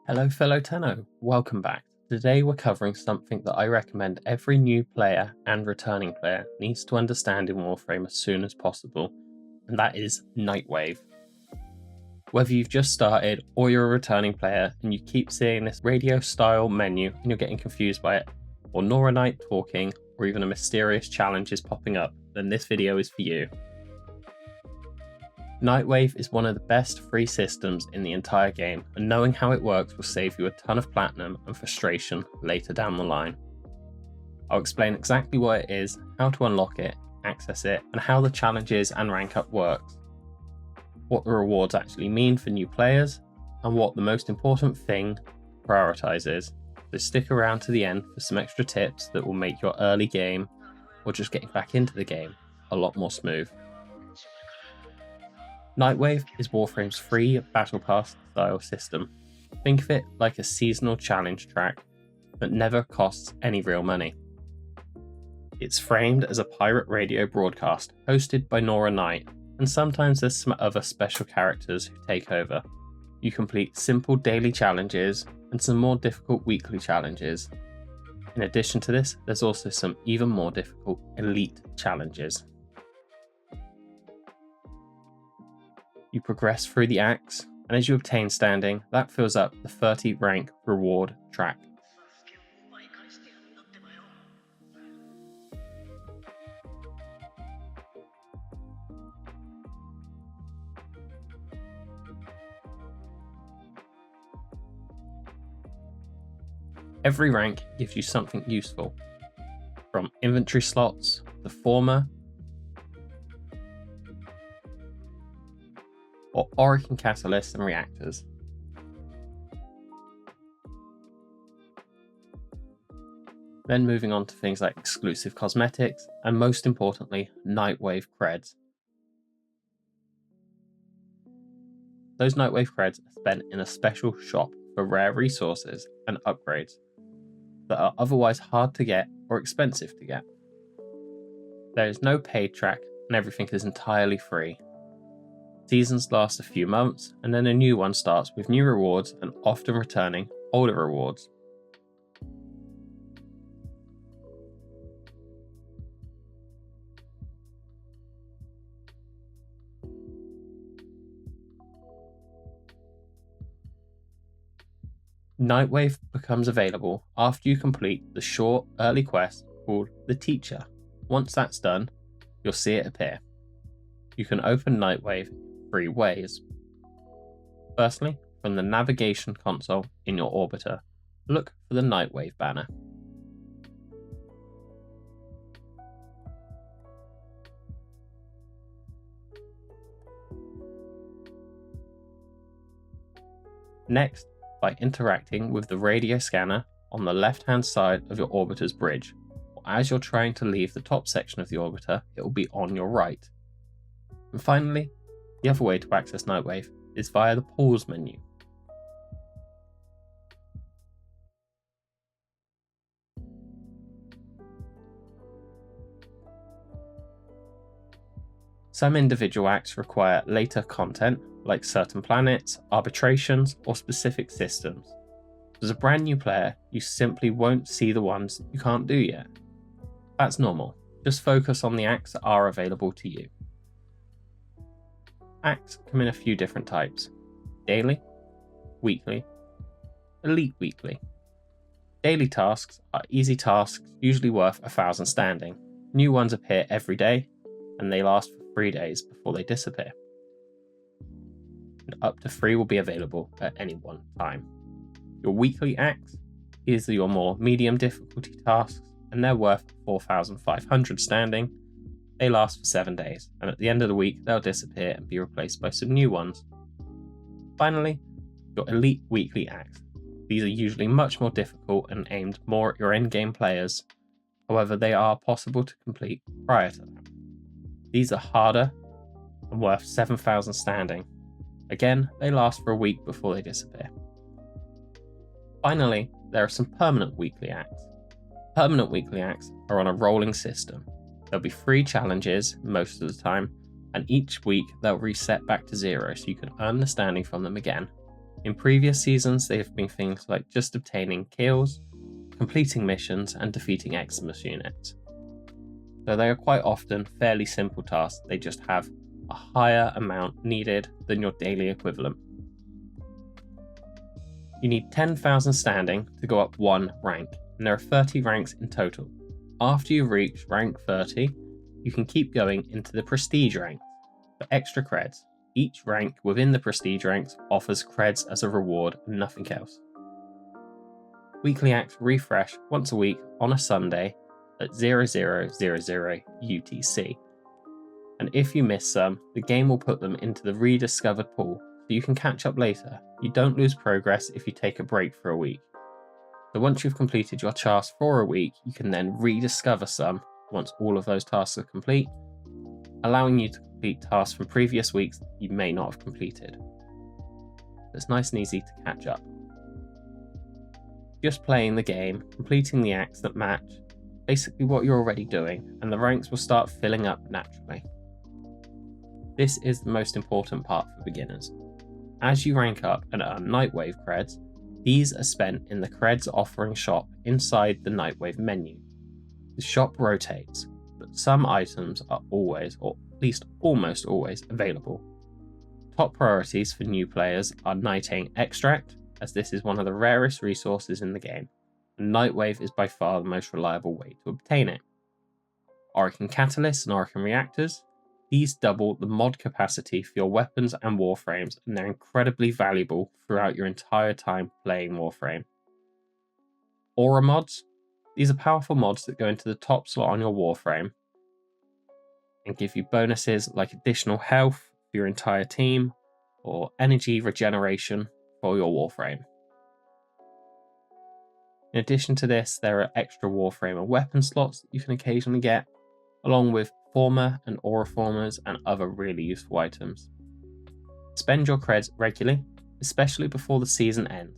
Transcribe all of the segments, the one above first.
Hello fellow Tenno, welcome back. Today we're covering something that I recommend every new player and returning player needs to understand in Warframe as soon as possible, and that is Nightwave. Whether you've just started or you're a returning player and you keep seeing this radio style menu and you're getting confused by it, or Nora Knight talking, or even a mysterious challenge is popping up, then this video is for you. Nightwave is one of the best free systems in the entire game, and knowing how it works will save you a ton of platinum and frustration later down the line. I'll explain exactly what it is, how to unlock it, access it, and how the challenges and rank up works, what the rewards actually mean for new players, and what the most important thing, prioritize is. So stick around to the end for some extra tips that will make your early game, or just getting back into the game, a lot more smooth. Nightwave is Warframe's free battle pass style system. Think of it like a seasonal challenge track that never costs any real money. It's framed as a pirate radio broadcast hosted by Nora Knight, and sometimes there's some other special characters who take over. You complete simple daily challenges and some more difficult weekly challenges. In addition to this, there's also some even more difficult elite challenges. You progress through the acts, and as you obtain standing, that fills up the 30 rank reward track. Every rank gives you something useful, from inventory slots, the former, or Orokin catalysts and reactors. Then moving on to things like exclusive cosmetics, and most importantly, Nightwave Creds. Those Nightwave Creds are spent in a special shop for rare resources and upgrades that are otherwise hard to get or expensive to get. There is no paid track and everything is entirely free. Seasons last a few months, and then a new one starts with new rewards and often returning older rewards. Nightwave becomes available after you complete the short early quest called The Teacher. Once that's done, you'll see it appear. You can open Nightwave 3 ways. Firstly, from the navigation console in your orbiter, look for the Nightwave banner. Next, by interacting with the radio scanner on the left-hand side of your orbiter's bridge, or as you're trying to leave the top section of the orbiter, it will be on your right. And finally, the other way to access Nightwave is via the pause menu. Some individual acts require later content, like certain planets, arbitrations, or specific systems. As a brand new player, you simply won't see the ones you can't do yet. That's normal. Just focus on the acts that are available to you. Acts come in a few different types: daily, weekly, elite weekly. Daily tasks are easy tasks usually worth 1,000 standing. New ones appear every day, and they last for 3 days before they disappear. And up to 3 will be available at any one time. Your weekly acts is your more medium difficulty tasks, and they're worth 4,500 standing. They last for 7 days, and at the end of the week they'll disappear and be replaced by some new ones. Finally, your elite weekly acts. These are usually much more difficult and aimed more at your endgame players. However, they are possible to complete prior to that. These are harder and worth 7,000 standing. Again, they last for a week before they disappear. Finally, there are some permanent weekly acts. Permanent weekly acts are on a rolling system. There'll be 3 challenges most of the time, and each week they'll reset back to 0 so you can earn the standing from them again. In previous seasons, they have been things like just obtaining kills, completing missions, and defeating Xmas units. So they are quite often fairly simple tasks, they just have a higher amount needed than your daily equivalent. You need 10,000 standing to go up 1 rank, and there are 30 ranks in total. After you reach rank 30, you can keep going into the prestige ranks for extra creds. Each rank within the prestige ranks offers creds as a reward and nothing else. Weekly acts refresh once a week on a Sunday at 0000 UTC. And if you miss some, the game will put them into the rediscovered pool, so you can catch up later. You don't lose progress if you take a break for a week. So once you've completed your tasks for a week, you can then rediscover some once all of those tasks are complete, allowing you to complete tasks from previous weeks that you may not have completed. It's nice and easy to catch up. Just playing the game, completing the acts that match, basically what you're already doing, and the ranks will start filling up naturally. This is the most important part for beginners. As you rank up and earn Nightwave creds, these are spent in the creds offering shop inside the Nightwave menu. The shop rotates, but some items are always, or at least almost always, available. Top priorities for new players are Nightane Extract, as this is one of the rarest resources in the game, and Nightwave is by far the most reliable way to obtain it. Orokin Catalysts and Orokin Reactors, these double the mod capacity for your weapons and Warframes, and they're incredibly valuable throughout your entire time playing Warframe. Aura mods, these are powerful mods that go into the top slot on your Warframe and give you bonuses like additional health for your entire team or energy regeneration for your Warframe. In addition to this, there are extra Warframe and weapon slots that you can occasionally get, along with Former and Aura Formers and other really useful items. Spend your creds regularly, especially before the season ends.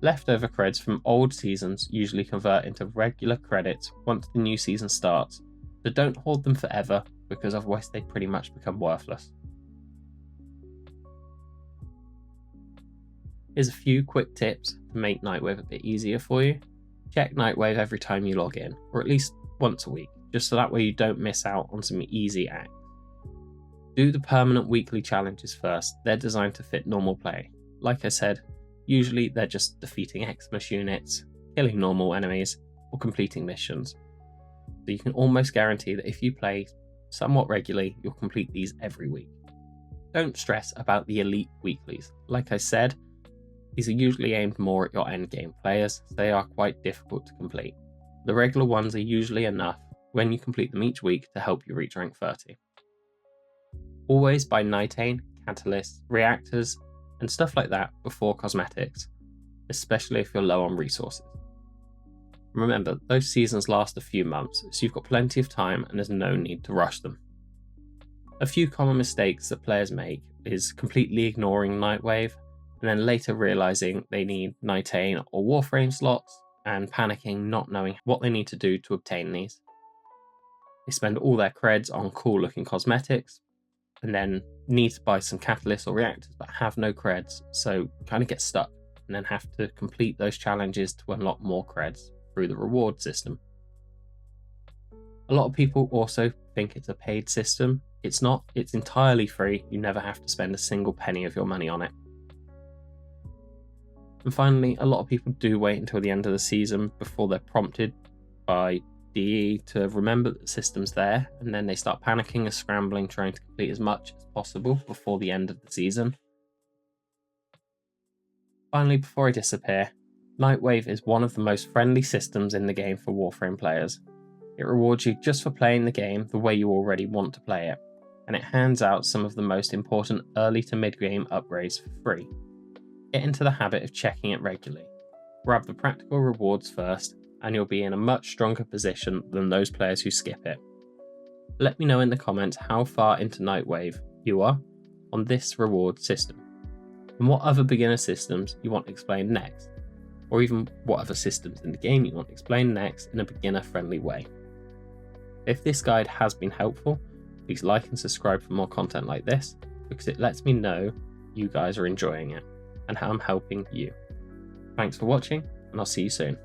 Leftover creds from old seasons usually convert into regular credits once the new season starts, so don't hoard them forever because otherwise they pretty much become worthless. Here's a few quick tips to make Nightwave a bit easier for you. Check Nightwave every time you log in, or at least once a week, just so that way you don't miss out on some easy acts. Do the permanent weekly challenges first, they're designed to fit normal play. Like I said, usually they're just defeating Xmas units, killing normal enemies, or completing missions. So you can almost guarantee that if you play somewhat regularly, you'll complete these every week. Don't stress about the elite weeklies. Like I said, these are usually aimed more at your endgame players, so they are quite difficult to complete. The regular ones are usually enough when you complete them each week to help you reach rank 30. Always buy Nightane, Catalysts, Reactors, and stuff like that before cosmetics, especially if you're low on resources. Remember, those seasons last a few months, so you've got plenty of time and there's no need to rush them. A few common mistakes that players make is completely ignoring Nightwave, and then later realising they need Nightane or Warframe slots, and panicking not knowing what they need to do to obtain these. They spend all their creds on cool looking cosmetics, and then need to buy some catalysts or reactors but have no creds, so kind of get stuck and then have to complete those challenges to unlock more creds through the reward system. A lot of people also think it's a paid system. It's not, it's entirely free, you never have to spend a single penny of your money on it. And finally, a lot of people do wait until the end of the season before they're prompted by DE to remember that the system's there, and then they start panicking and scrambling trying to complete as much as possible before the end of the season. Finally, before I disappear, Nightwave is one of the most friendly systems in the game for Warframe players. It rewards you just for playing the game the way you already want to play it, and it hands out some of the most important early to mid-game upgrades for free. Get into the habit of checking it regularly. Grab the practical rewards first, and you'll be in a much stronger position than those players who skip it. Let me know in the comments how far into Nightwave you are on this reward system, and what other beginner systems you want explained next, or even what other systems in the game you want explained next in a beginner-friendly way. If this guide has been helpful, please like and subscribe for more content like this, because it lets me know you guys are enjoying it. and how I'm helping you. Thanks for watching, and I'll see you soon.